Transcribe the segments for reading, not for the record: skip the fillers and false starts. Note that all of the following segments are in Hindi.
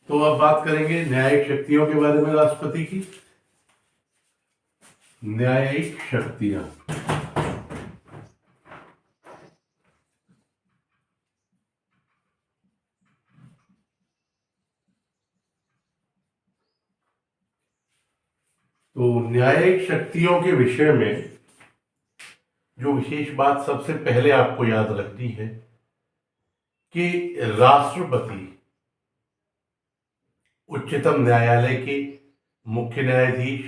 तो अब बात करेंगे न्यायिक शक्तियों के बारे में राष्ट्रपति की। न्यायिक शक्तियां। तो न्यायिक शक्तियों के विषय में जो विशेष बात सबसे पहले आपको याद रखनी है कि राष्ट्रपति उच्चतम न्यायालय के मुख्य न्यायाधीश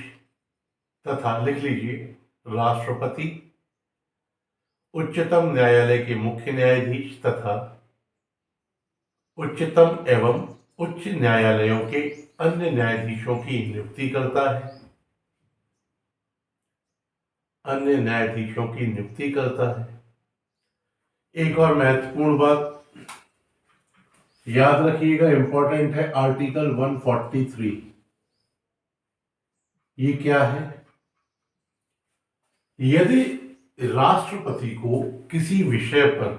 तथा, लिख लीजिए, राष्ट्रपति उच्चतम न्यायालय के मुख्य न्यायाधीश तथा उच्चतम एवं उच्च न्यायालयों के अन्य न्यायाधीशों की नियुक्ति करता है। अन्य न्यायाधीशों की नियुक्ति करता है। एक और महत्वपूर्ण बात याद रखिएगा, इंपॉर्टेंट है, आर्टिकल 143। ये क्या है? यदि राष्ट्रपति को किसी विषय पर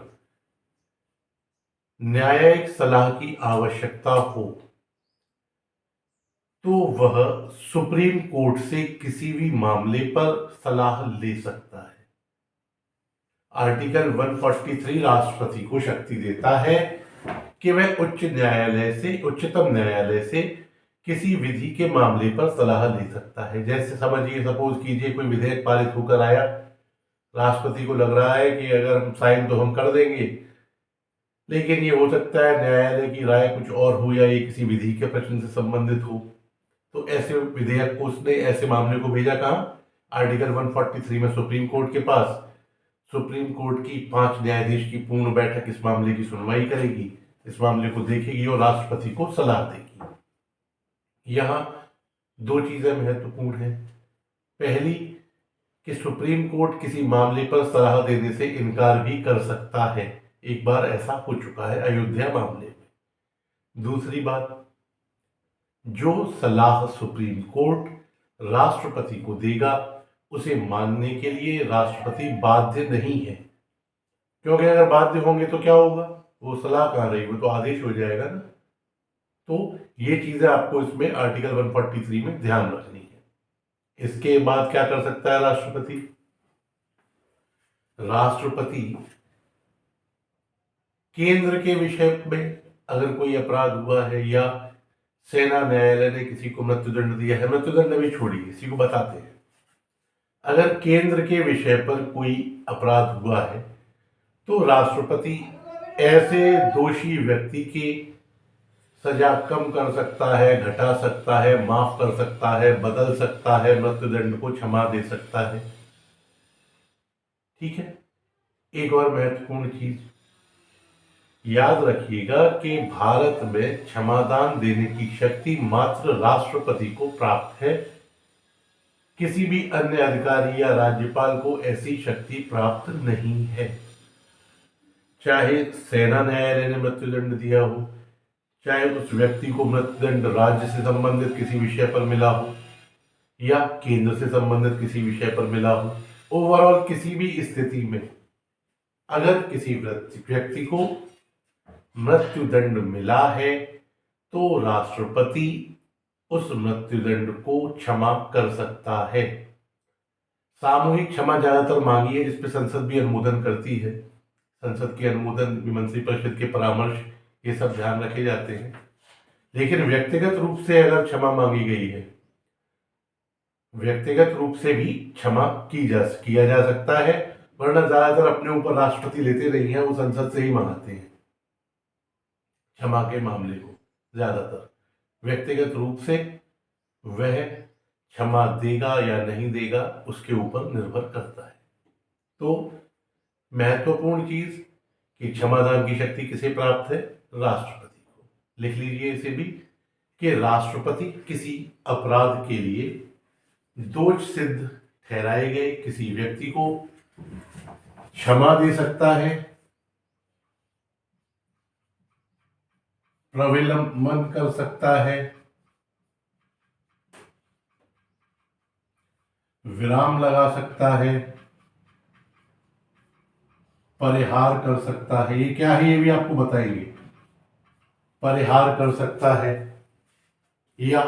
न्यायिक सलाह की आवश्यकता हो तो वह सुप्रीम कोर्ट से किसी भी मामले पर सलाह ले सकता है। आर्टिकल 143 राष्ट्रपति को शक्ति देता है कि वह उच्चतम न्यायालय से किसी विधि के मामले पर सलाह ले सकता है। जैसे समझिए, सपोज कीजिए कोई विधेयक पारित होकर आया, राष्ट्रपति को लग रहा है कि अगर हम साइन तो हम कर देंगे, लेकिन ये हो सकता है न्यायालय की राय कुछ और हो या ये किसी विधि के प्रश्न से संबंधित हो, तो ऐसे विधेयक को उसने, ऐसे मामले को भेजा कहाँ? आर्टिकल 143 में सुप्रीम कोर्ट के पास। सुप्रीम कोर्ट की 5 न्यायाधीश की पूर्ण बैठक इस मामले की सुनवाई करेगी, इस मामले को देखेगी और राष्ट्रपति को सलाह देगी। यहाँ 2 चीजें महत्वपूर्ण हैं। पहली कि सुप्रीम कोर्ट किसी मामले पर सलाह देने से इनकार भी कर सकता है। एक बार ऐसा हो चुका है अयोध्या मामले में। दूसरी बात, जो सलाह सुप्रीम कोर्ट राष्ट्रपति को देगा उसे मानने के लिए राष्ट्रपति बाध्य नहीं है, क्योंकि अगर बाध्य होंगे तो क्या होगा? वो सलाह कहाँ रही, वो तो आदेश हो जाएगा ना। तो ये चीजें आपको इसमें आर्टिकल 143 में ध्यान रखनी है। इसके बाद क्या कर सकता है राष्ट्रपति? राष्ट्रपति केंद्र के विषय में अगर कोई अपराध हुआ है या सेना न्यायालय ने किसी को मृत्युदंड दिया है, मृत्युदंड भी छोड़िए, इसी को बताते हैं। अगर केंद्र के विषय पर कोई अपराध हुआ है तो राष्ट्रपति ऐसे दोषी व्यक्ति की सजा कम कर सकता है, घटा सकता है, माफ कर सकता है, बदल सकता है, मृत्युदंड को क्षमा दे सकता है। ठीक है। एक और महत्वपूर्ण चीज याद रखिएगा कि भारत में क्षमादान देने की शक्ति मात्र राष्ट्रपति को प्राप्त है। किसी भी अन्य अधिकारी या राज्यपाल को ऐसी शक्ति प्राप्त नहीं है। चाहे सेना न्यायालय ने मृत्युदंड दिया हो, चाहे उस व्यक्ति को मृत्युदंड राज्य से संबंधित किसी विषय पर मिला हो या केंद्र से संबंधित किसी विषय पर मिला हो, ओवरऑल किसी भी स्थिति में अगर किसी व्यक्ति को मृत्युदंड मिला है तो राष्ट्रपति उस मृत्युदंड को क्षमा कर सकता है। सामूहिक क्षमा ज्यादातर मांगी है, जिसपे संसद भी अनुमोदन करती है। संसद के अनुमोदन, मंत्रिपरिषद के परामर्श, ये सब ध्यान रखे जाते हैं। लेकिन व्यक्तिगत रूप से अगर क्षमा मांगी गई है, व्यक्तिगत रूप से भी क्षमा किया जा सकता है, वरना ज्यादातर अपने ऊपर राष्ट्रपति लेते नहीं है, वो संसद से ही मांगते हैं क्षमा के मामले को। ज्यादातर व्यक्तिगत रूप से वह क्षमा देगा या नहीं देगा उसके ऊपर निर्भर करता है। तो महत्वपूर्ण चीज कि क्षमादान की शक्ति किसे प्राप्त है? राष्ट्रपति को। लिख लीजिए इसे भी कि राष्ट्रपति किसी अपराध के लिए दोष सिद्ध ठहराए गए किसी व्यक्ति को क्षमा दे सकता है, प्रविलंबन कर सकता है, विराम लगा सकता है, परिहार कर सकता है। ये क्या है ये भी आपको बताएंगे। परिहार कर सकता है, या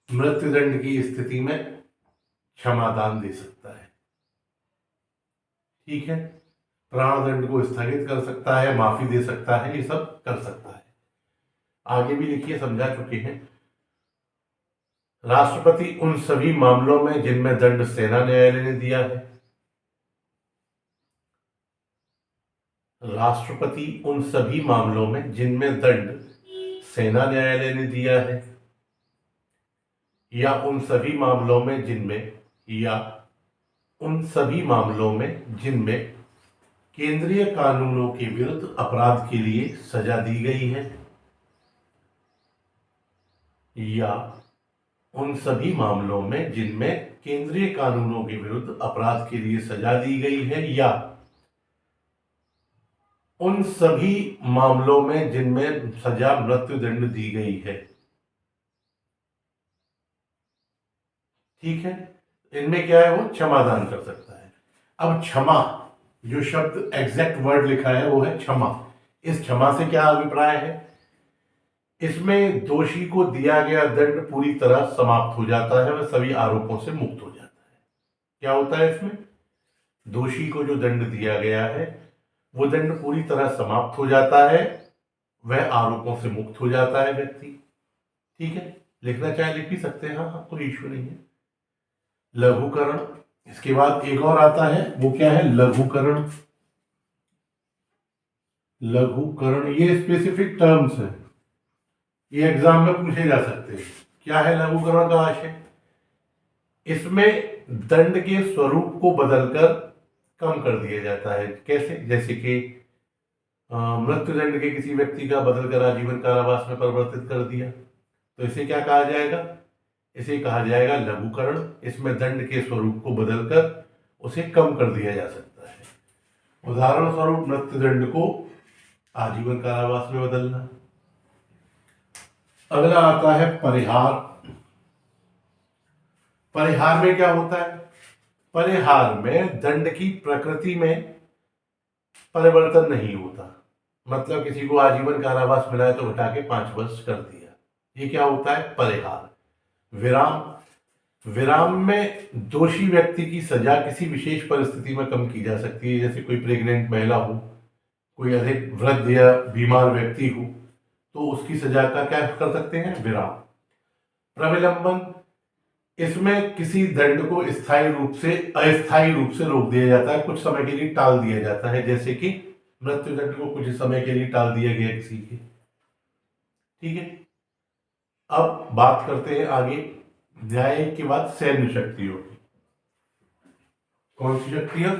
मृत्युदंड की स्थिति में क्षमादान दे सकता है। ठीक है, प्राणदंड को स्थगित कर सकता है, माफी दे सकता है, ये सब कर सकता है। आगे भी लिखिए, समझा चुके हैं। राष्ट्रपति उन सभी मामलों में जिनमें दंड सेना न्यायालय ने दिया है, राष्ट्रपति उन सभी मामलों में जिनमें दंड सेना न्यायालय ने दिया है, या उन सभी मामलों में जिनमें केंद्रीय कानूनों के विरुद्ध अपराध के लिए सजा दी गई है, या उन सभी मामलों में जिनमें केंद्रीय कानूनों के विरुद्ध अपराध के लिए सजा दी गई है, या उन सभी मामलों में जिनमें सजा मृत्युदंड दी गई है। ठीक है, इनमें क्या है, वो क्षमादान कर सकता है। अब क्षमा, जो शब्द एग्जैक्ट वर्ड लिखा है वो है क्षमा। इस क्षमा से क्या अभिप्राय है? इसमें दोषी को दिया गया दंड पूरी तरह समाप्त हो जाता है, वह सभी आरोपों से मुक्त हो जाता है। क्या होता है इसमें? दोषी को जो दंड दिया गया है वो दंड पूरी तरह समाप्त हो जाता है, वह आरोपों से मुक्त हो जाता है व्यक्ति। ठीक है, लिखना चाहे लिख भी सकते हैं, हाँ, कोई इश्यू नहीं है। लघुकरण, इसके बाद एक और आता है, वो क्या है? लघुकरण। लघुकरण ये स्पेसिफिक टर्म्स है, ये एग्जाम में पूछे जा सकते हैं। क्या है लघुकरण का आशय? इसमें दंड के स्वरूप को बदलकर कम कर दिया जाता है। कैसे? जैसे कि मृत्युदंड के किसी व्यक्ति का बदलकर आजीवन कारावास में परिवर्तित कर दिया, तो इसे क्या कहा जाएगा? इसे कहा जाएगा लघुकरण। इसमें दंड के स्वरूप को बदलकर उसे कम कर दिया जा सकता है। उदाहरण स्वरूप मृत्युदंड को आजीवन कारावास में बदलना। अगला आता है परिहार। परिहार में क्या होता है? परिहार में दंड की प्रकृति में परिवर्तन नहीं होता। मतलब किसी को आजीवन कारावास मिला है तो घटा के 5 वर्ष कर दिया, ये क्या होता है? परिहार। विराम, विराम में दोषी व्यक्ति की सजा किसी विशेष परिस्थिति में कम की जा सकती है। जैसे कोई प्रेग्नेंट महिला हो, कोई अधिक वृद्ध या बीमार व्यक्ति हो, तो उसकी सजा का क्या कर सकते हैं? विराम। प्रविलंबन, इसमें किसी दंड को स्थायी रूप से अस्थायी रूप से रोक दिया जाता है, कुछ समय के लिए टाल दिया जाता है। जैसे कि मृत्युदंड को कुछ समय के लिए टाल दिया गया किसी के। ठीक है, अब बात करते हैं आगे न्यायिक के बाद सैन्य शक्तियों की। कौन सी शक्तियां?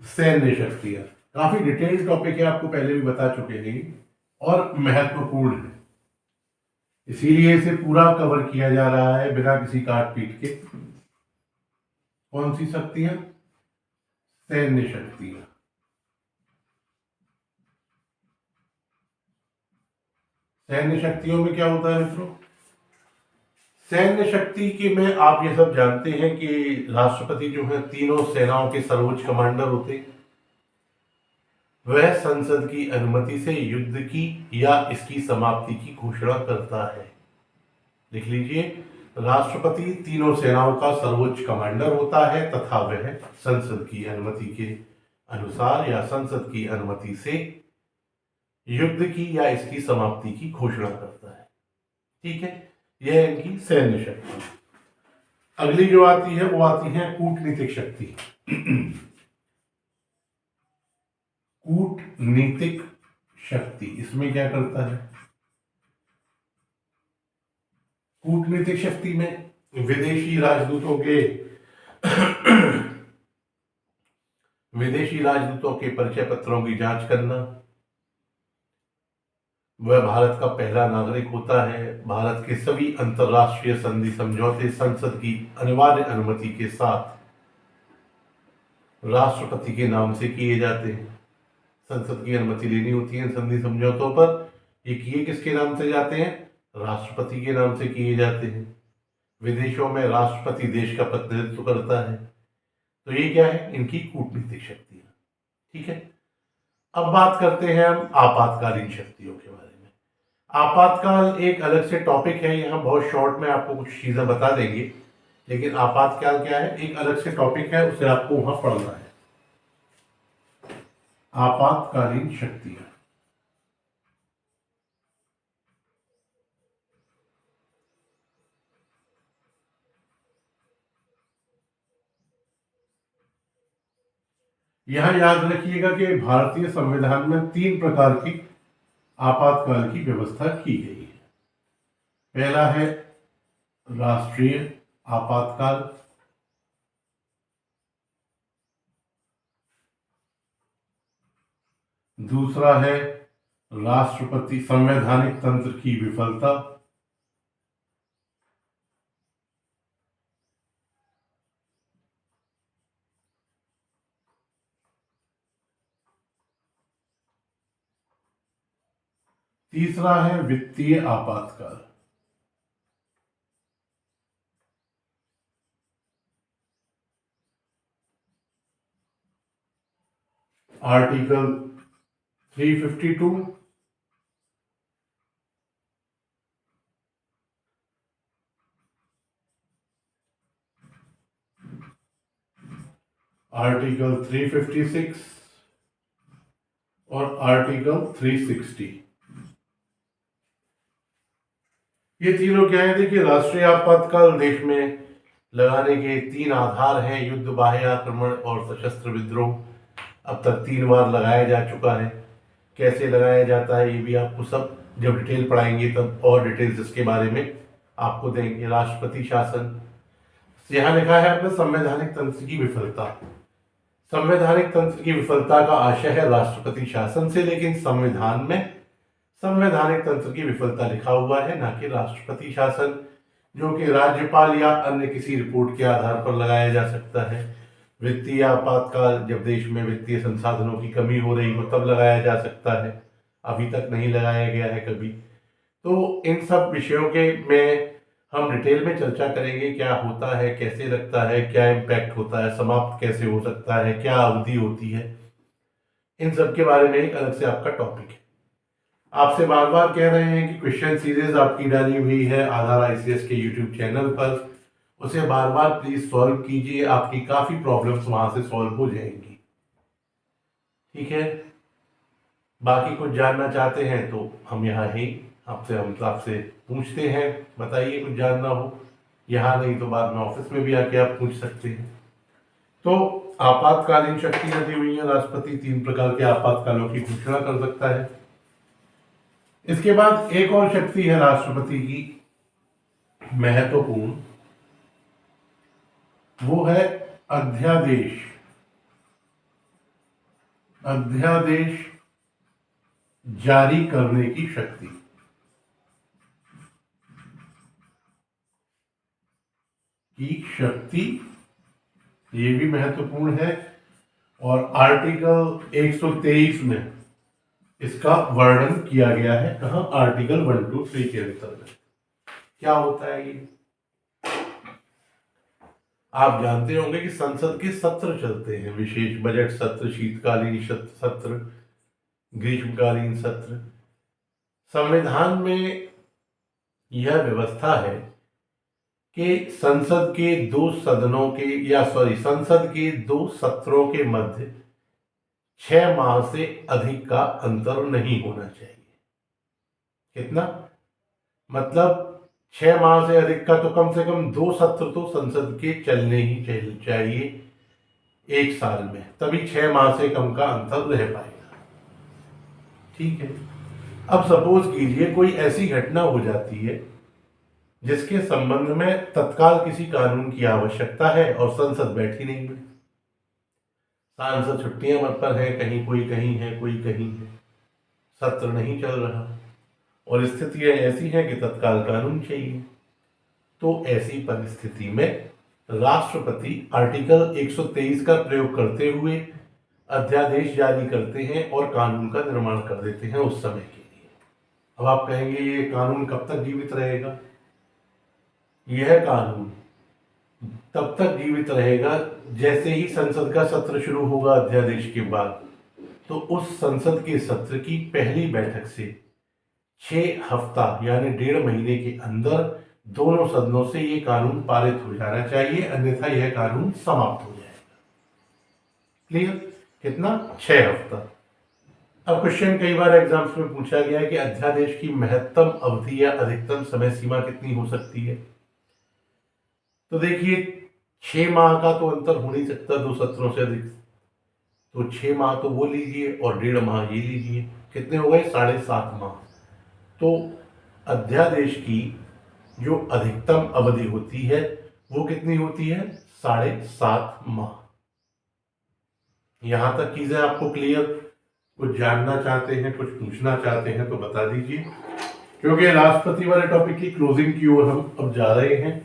सैन्य शक्तियां। काफी डिटेल्ड टॉपिक है, आपको पहले भी बता चुके हैं और महत्वपूर्ण है, इसीलिए इसे पूरा कवर किया जा रहा है बिना किसी काट पीट के। कौन सी शक्तियां? सैन्य शक्तियां। सैन्य शक्तियों में क्या होता है मित्रों? सैन्य शक्ति के में आप ये सब जानते हैं कि राष्ट्रपति जो है तीनों सेनाओं के सर्वोच्च कमांडर होते हैं। वह संसद की अनुमति से युद्ध की या इसकी समाप्ति की घोषणा करता है। लिख लीजिए, राष्ट्रपति तीनों सेनाओं का सर्वोच्च कमांडर होता है तथा वह संसद की अनुमति के अनुसार या संसद की अनुमति से युद्ध की या इसकी समाप्ति की घोषणा करता है। ठीक है, यह है इनकी सैन्य शक्ति। अगली जो आती है वो आती है कूटनीतिक शक्ति। कूटनीतिक शक्ति इसमें क्या करता है? कूटनीतिक शक्ति में विदेशी राजदूतों के परिचय पत्रों की जांच करना। वह भारत का पहला नागरिक होता है। भारत के सभी अंतर्राष्ट्रीय संधि समझौते संसद की अनिवार्य अनुमति के साथ राष्ट्रपति के नाम से किए जाते हैं। संसद की अनुमति लेनी होती है संधि समझौतों पर। ये किए किसके नाम से जाते हैं? राष्ट्रपति के नाम से किए जाते हैं। विदेशों में राष्ट्रपति देश का प्रतिनिधित्व करता है। तो ये क्या है? इनकी कूटनीतिक शक्तियां। ठीक है, अब बात करते हैं हम आपातकालीन शक्तियों के बारे में। आपातकाल एक अलग से टॉपिक है, यहाँ बहुत शॉर्ट में आपको कुछ चीजें बता देंगे, लेकिन आपातकाल क्या है एक अलग से टॉपिक है, उसे आपको वहां पढ़ना है। आपातकालीन शक्तियां। यहां याद रखिएगा कि भारतीय संविधान में 3 प्रकार की आपातकाल की व्यवस्था की गई है। पहला है राष्ट्रीय आपातकाल, दूसरा है राष्ट्रपति संवैधानिक तंत्र की विफलता, तीसरा है वित्तीय आपातकाल। आर्टिकल 352, आर्टिकल 356 और आर्टिकल 360। ये तीनों क्या है, देखिए राष्ट्रीय आपातकाल देश में लगाने के 3 आधार हैं, युद्ध, बाह्य आक्रमण और सशस्त्र विद्रोह। अब तक 3 बार लगाया जा चुका है। कैसे लगाया जाता है ये भी आपको सब जब डिटेल पढ़ाएंगे तब और डिटेल्स इसके बारे में आपको देंगे। राष्ट्रपति शासन, यहाँ लिखा है अपने संवैधानिक तंत्र की विफलता। संवैधानिक तंत्र की विफलता का आशय है राष्ट्रपति शासन से, लेकिन संविधान में संवैधानिक तंत्र की विफलता लिखा हुआ है, ना कि राष्ट्रपति शासन, जो कि राज्यपाल या अन्य किसी रिपोर्ट के आधार पर लगाया जा सकता है। वित्तीय आपातकाल, जब देश में वित्तीय संसाधनों की कमी हो रही हो तब लगाया जा सकता है, अभी तक नहीं लगाया गया है कभी। तो इन सब विषयों के में हम डिटेल में चर्चा करेंगे, क्या होता है, कैसे लगता है, क्या इम्पैक्ट होता है, समाप्त कैसे हो सकता है, क्या अवधि होती है, इन सब के बारे में एक अलग से आपका टॉपिक है। आपसे बार बार कह रहे हैं कि क्वेश्चन सीरीज आपकी डाली हुई है आधार आईसीएस के यूट्यूब चैनल पर, उसे बार बार प्लीज सॉल्व कीजिए, आपकी काफी प्रॉब्लम्स वहां से सॉल्व हो जाएंगी। ठीक है, बाकी कुछ जानना चाहते हैं तो हम यहाँ ही आपसे पूछते हैं, बताइए कुछ जानना हो, यहाँ नहीं तो बाद में ऑफिस में भी आके आप पूछ सकते हैं। तो आपातकालीन शक्तियां दी हुई है, राष्ट्रपति 3 प्रकार के आपातकालों की घोषणा कर सकता है। इसके बाद एक और शक्ति है राष्ट्रपति की महत्वपूर्ण, वो है अध्यादेश। अध्यादेश जारी करने की शक्ति। ये भी महत्वपूर्ण है, और आर्टिकल 123 में इसका वर्णन किया गया है। कहा? आर्टिकल 123 के अंतर्गत। क्या होता है ये? आप जानते होंगे कि संसद के सत्र चलते हैं, विशेष बजट सत्र, शीतकालीन सत्र, ग्रीष्मकालीन सत्र। संविधान में यह व्यवस्था है कि संसद के 2 सदनों के संसद के 2 सत्रों के मध्य 6 माह से अधिक का अंतर नहीं होना चाहिए। कितना? मतलब 6 माह से अधिक का तो कम से कम 2 सत्र तो संसद के चलने ही चाहिए एक साल में, तभी 6 माह से कम का अंतर रह पाएगा। ठीक है, अब सपोज कीजिए कोई ऐसी घटना हो जाती है जिसके संबंध में तत्काल किसी कानून की आवश्यकता है और संसद बैठी नहीं है, सांसद छुट्टियां मत पर है, कहीं कोई कहीं है, कोई कहीं है, सत्र नहीं चल रहा और स्थितियां ऐसी हैं कि तत्काल कानून चाहिए। तो ऐसी परिस्थिति में राष्ट्रपति आर्टिकल 123 का प्रयोग करते हुए अध्यादेश जारी करते हैं और कानून का निर्माण कर देते हैं उस समय के लिए। अब आप कहेंगे ये कानून कब तक जीवित रहेगा? यह कानून तब तक जीवित रहेगा जैसे ही संसद का सत्र शुरू होगा अध्यादेश के बाद, तो उस संसद के सत्र की पहली बैठक से 6 हफ्ता यानी 1.5 महीने के अंदर दोनों सदनों से ये कानून पारित हो जाना चाहिए, अन्यथा यह कानून समाप्त हो जाएगा। क्लियर? कितना? 6 हफ्ता। अब क्वेश्चन कई बार एग्जाम्स में पूछा गया है कि अध्यादेश की महत्तम अवधि या अधिकतम समय सीमा कितनी हो सकती है। तो देखिए, 6 माह का तो अंतर हो नहीं सकता दो सत्रों से अधिक, तो 6 माह तो वो लीजिए और 1.5 माह ये लीजिए, कितने हो गए? 7.5 माह। तो अध्यादेश की जो अधिकतम अवधि होती है वो कितनी होती है? 7.5 माह। यहां तक चीजें आपको क्लियर? कुछ जानना चाहते हैं, कुछ पूछना चाहते हैं तो बता दीजिए, क्योंकि राष्ट्रपति वाले टॉपिक की क्लोजिंग की ओर हम अब जा रहे हैं।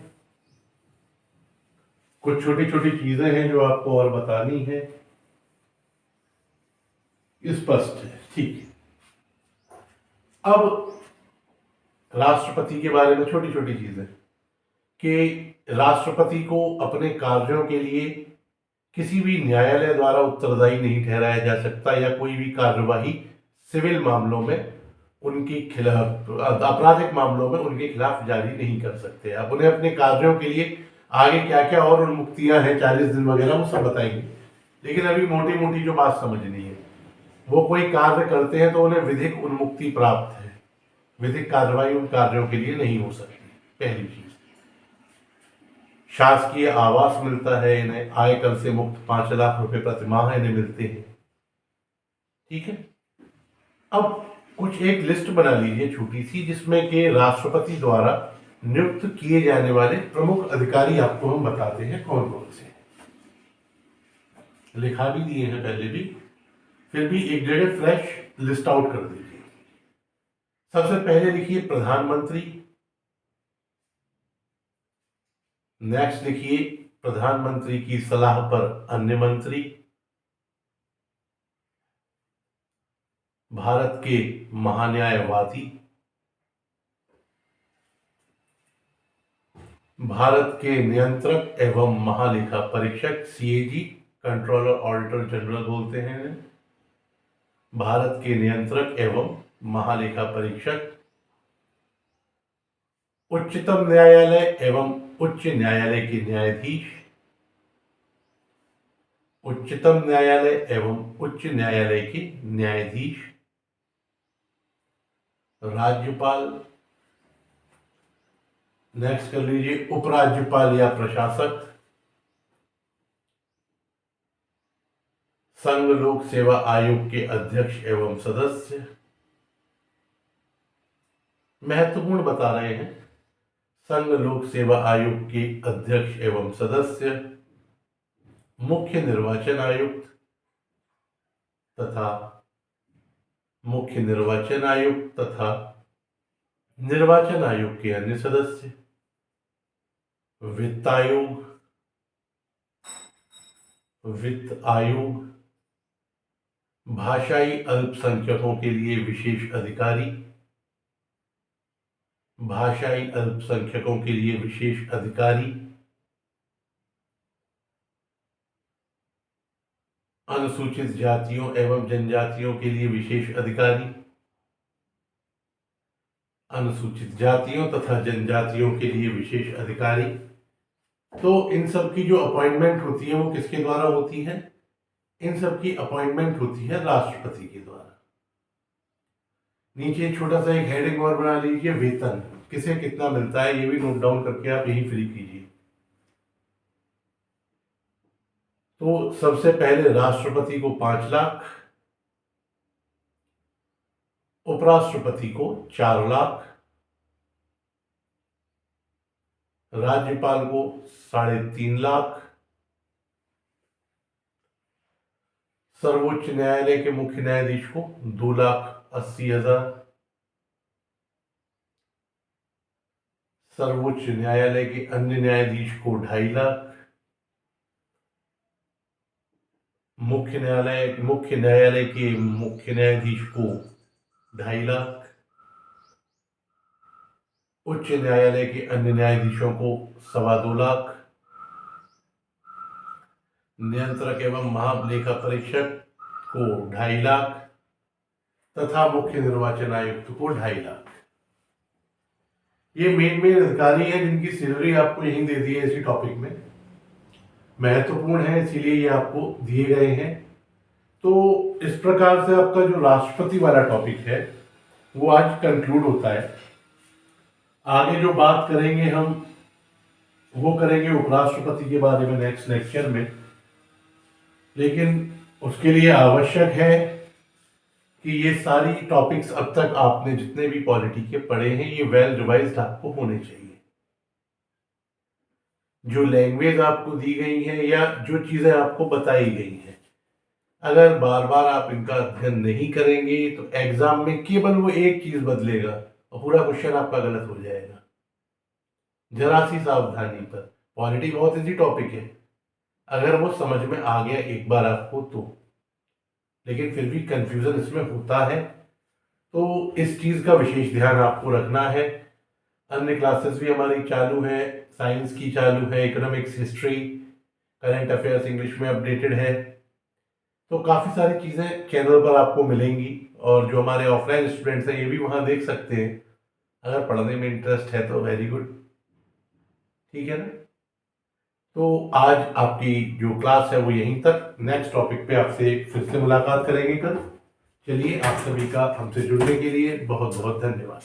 कुछ छोटी छोटी चीजें हैं जो आपको और बतानी है। स्पष्ट है? ठीक है। अब राष्ट्रपति के बारे में छोटी छोटी चीजें कि राष्ट्रपति को अपने कार्यों के लिए किसी भी न्यायालय द्वारा उत्तरदायी नहीं ठहराया जा सकता, या कोई भी कार्यवाही सिविल मामलों में उनके खिलाफ, आपराधिक मामलों में उनके खिलाफ जारी नहीं कर सकते। आप उन्हें अपने कार्यों के लिए आगे क्या क्या और उन्मुक्तियां हैं, 40 दिन वगैरह, वो सब बताएंगे। लेकिन अभी मोटी मोटी जो बात समझनी है, वो कोई कार्य करते हैं तो उन्हें विधिक उन्मुक्ति प्राप्त है, विधिक कार्रवाई उन कार्यों के लिए नहीं हो सकती। पहली चीज, शासकीय आवास मिलता है इन्हें, आयकर से मुक्त 5 लाख रुपए प्रति माह इन्हें मिलते हैं। ठीक है। अब कुछ एक लिस्ट बना लीजिए छोटी सी, जिसमें कि राष्ट्रपति द्वारा नियुक्त किए जाने वाले प्रमुख अधिकारी आपको हम बताते हैं कौन कौन से। लिखा भी दिए हैं पहले भी, फिर भी एक जगह फ्लैश लिस्ट आउट कर दीजिए। सबसे पहले लिखिए प्रधानमंत्री। नेक्स्ट लिखिए प्रधानमंत्री की सलाह पर अन्य मंत्री। भारत के महान्यायवादी। भारत के नियंत्रक एवं महालेखा परीक्षक, सीएजी, कंट्रोलर ऑडिटर जनरल बोलते हैं इन्हें। भारत के नियंत्रक एवं महालेखा परीक्षक। उच्चतम न्यायालय एवं उच्च न्यायालय के न्यायाधीश। उच्चतम न्यायालय एवं उच्च न्यायालय के न्यायाधीश। राज्यपाल। नेक्स्ट कर लीजिए उपराज्यपाल या प्रशासक। संघ लोक सेवा आयोग के अध्यक्ष एवं सदस्य। महत्वपूर्ण बता रहे हैं, संघ लोक सेवा आयोग के अध्यक्ष एवं सदस्य, मुख्य निर्वाचन आयुक्त तथा मुख्य निर्वाचन आयुक्त तथा निर्वाचन आयोग के अन्य सदस्य, वित्त आयोग, वित्त आयोग, भाषाई अल्पसंख्यकों के लिए विशेष अधिकारी, भाषाई अल्पसंख्यकों के लिए विशेष अधिकारी, अनुसूचित जातियों एवं जनजातियों के लिए विशेष अधिकारी, अनुसूचित जातियों तथा जनजातियों के लिए विशेष अधिकारी। तो इन सब की जो अपॉइंटमेंट होती है वो किसके द्वारा होती है? इन सब की अपॉइंटमेंट होती है राष्ट्रपति के द्वारा। नीचे छोटा सा एक हेडिंग और बना लीजिए, वेतन किसे कितना मिलता है, ये भी नोट डाउन करके आप यही फ्री कीजिए। तो सबसे पहले राष्ट्रपति को 5 लाख, उपराष्ट्रपति को 4 लाख, राज्यपाल को 3.5 लाख, सर्वोच्च न्यायालय के मुख्य न्यायाधीश को 2,80,000, सर्वोच्च न्यायालय के अन्य न्यायाधीश को 2.5 लाख, मुख्य न्यायालय के मुख्य न्यायाधीश को 2.5 लाख, उच्च न्यायालय के अन्य न्यायाधीशों को 2.25 लाख, नियंत्रक एवं महालेखा परीक्षक को 2.5 लाख, तथा मुख्य निर्वाचन आयुक्त को 2.5 लाख। ये मेन अधिकारी हैं जिनकी सैलरी आपको यहीं दे दी है इसी टॉपिक में, महत्वपूर्ण है इसीलिए ये आपको दिए गए हैं। तो इस प्रकार से आपका जो राष्ट्रपति वाला टॉपिक है वो आज कंक्लूड होता है। आगे जो बात करेंगे हम वो करेंगे उपराष्ट्रपति के बारे में नेक्स्ट लेक्चर में, लेकिन उसके लिए आवश्यक है कि ये सारी टॉपिक्स अब तक आपने जितने भी पॉलिटी के पढ़े हैं ये वेल रिवाइज्ड आपको होने चाहिए। जो लैंग्वेज आपको दी गई है या जो चीज़ें आपको बताई गई हैं, अगर बार बार आप इनका अध्ययन नहीं करेंगे तो एग्जाम में केवल वो एक चीज़ बदलेगा और पूरा क्वेश्चन आपका गलत हो जाएगा। जरा सी सावधानी पर, पॉलिटी बहुत इजी टॉपिक है अगर वो समझ में आ गया एक बार आपको तो, लेकिन फिर भी कंफ्यूजन इसमें होता है, तो इस चीज़ का विशेष ध्यान आपको रखना है। अन्य क्लासेस भी हमारी चालू है, साइंस की चालू है, economics, history, current affairs English में अपडेटेड है, तो काफ़ी सारी चीज़ें चैनल पर आपको मिलेंगी। और जो हमारे ऑफलाइन स्टूडेंट्स हैं ये भी वहाँ देख सकते हैं, अगर पढ़ने में इंटरेस्ट है तो वेरी गुड, ठीक है ना। तो आज आपकी जो क्लास है वो यहीं तक, नेक्स्ट टॉपिक पे आपसे फिर से मुलाकात करेंगे कल। चलिए, आप सभी का हमसे जुड़ने के लिए बहुत बहुत धन्यवाद।